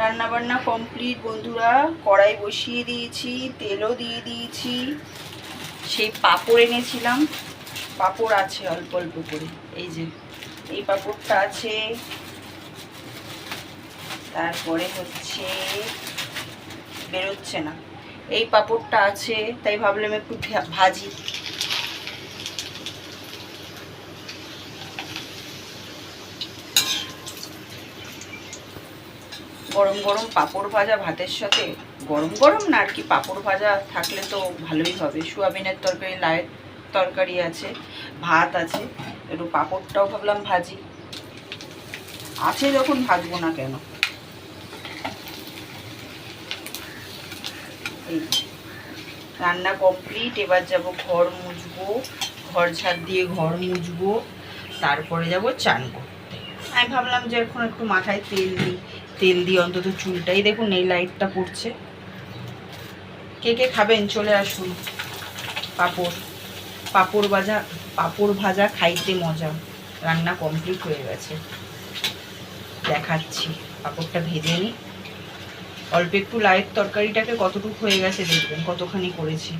রান্না বান্না কমপ্লিট বন্ধুরা। কড়াই বসিয়ে দিয়েছি, তেলও দিয়ে দিয়েছি। সেই পাঁপড় এনেছিলাম, পাঁপড় আছে অল্প অল্প করে। এই যে এই পাঁপড়টা আছে, তারপরে হচ্ছে বেরোচ্ছে না, এই পাঁপড়টা আছে, তাই ভাবলাম একটু ভাজি। গরম গরম পাঁপড় ভাজা ভাতের সাথে, গরম গরম না আর কি, পাঁপড় ভাজা থাকলে তো ভালোই হবে। সোয়াবিনের তরকারি, লাইট তরকারি আছে, ভাত আছে, একটু পাঁপড়টাও ভাবলাম ভাজি। আছে যখন ভাজবো না কেন। এই রান্না কমপ্লিট। এবার যাব ঘর মুছবো, ঘর ঝাড় দিয়ে ঘর মুছবো, তারপরে যাব চান করতে। আমি ভাবলাম যে এখন একটু মাথায় তেল দিই অন্তত চুলটাই। দেখুন এই লাইটটা পড়ছে। কে কে খাবেন চলে আসুন। পাঁপড় ভাজা খাইতে মজা। রান্না কমপ্লিট হয়ে গেছে, দেখাচ্ছি। পাঁপড়টা ভেজে নিই। অল্প একটু লাইট তরকারিটাকে কতটুকু হয়ে গেছে দেখবেন, কতখানি করেছি,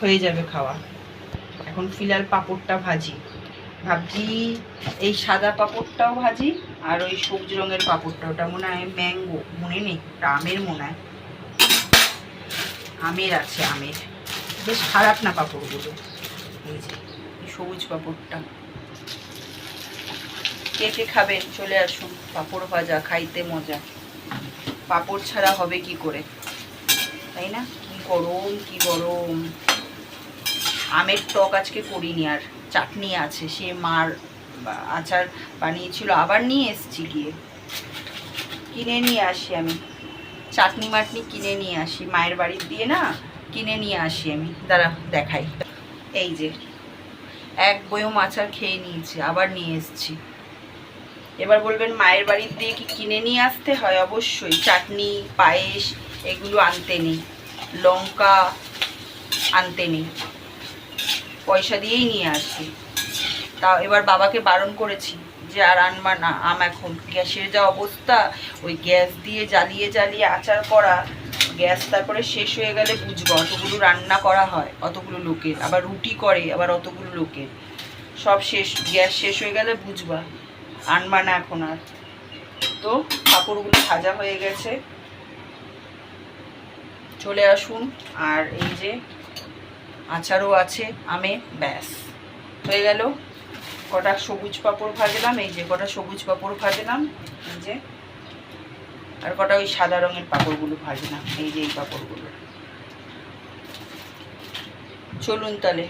হয়ে যাবে খাওয়া। এখন ফিলহাল পাঁপড়টা ভাজি। ভাবছি এই সাদা পাঁপড়টাও ভাজি, আর ওই সবুজ রঙের পাঁপড়টা, ওটা মনে হয় ম্যাঙ্গো, মনে নেই, ওটা আমের মনে হয়, আমের আছে, আমের। বেশ খারাপ না পাঁপড়গুলো। এই যে সবুজ পাঁপড়টা। কে কে খাবেন চলে আসুন। পাঁপড় ভাজা খাইতে মজা, পাঁপড় ছাড়া হবে কি করে, তাই না? কি গরম, কি গরম। আমের টক আজকে করিনি, আর চাটনি আছে, সে মার আচার বানিয়েছিল, আবার নিয়ে এসছি, গিয়ে কিনে নিয়ে আসি আমি। চাটনি মাটনি কিনে নিয়ে আসি, মায়ের বাড়ির দিয়ে না, কিনে নিয়ে আসি আমি। দাঁড়া দেখাই। এই যে এক বয়ম আচার খেয়ে নিয়েছি, আবার নিয়ে এসছি। এবার বলবেন মায়ের বাড়ির দিয়ে কি কিনে নিয়ে আসতে হয়? অবশ্যই। চাটনি, পায়েস এগুলো আনতে নেই, লঙ্কা আনতে নেই, পয়সা দিয়েই নিয়ে আসি। তাও এবার বাবাকে বারণ করেছি যে আর আনবা না আম, এখন গ্যাসের যা অবস্থা, ওই গ্যাস দিয়ে জ্বালিয়ে জ্বালিয়ে আচার করা, গ্যাস তারপরে শেষ হয়ে গেলে বুঝবা। অতগুলো রান্না করা হয়, অতগুলো লোকের, আবার রুটি করে আবার অতগুলো লোকের, সব শেষ, গ্যাস শেষ হয়ে গেলে বুঝবা। আনবা না এখন আর। তো পাঁপড়গুলো ভাজা হয়ে গেছে, চলে আসুন। আর এই যে আচারও আছে আমে, ব্যাস হয়ে গেল। কটা সবুজ পাঁপড় ভাজলাম, এই যে কটা সবুজ পাঁপড় ভাজলাম, এই যে, আর কটা ওই সাদা রঙের পাঁপড়গুলো ভাজলাম, এই যে এই পাঁপড়গুলো। চলুন তাহলে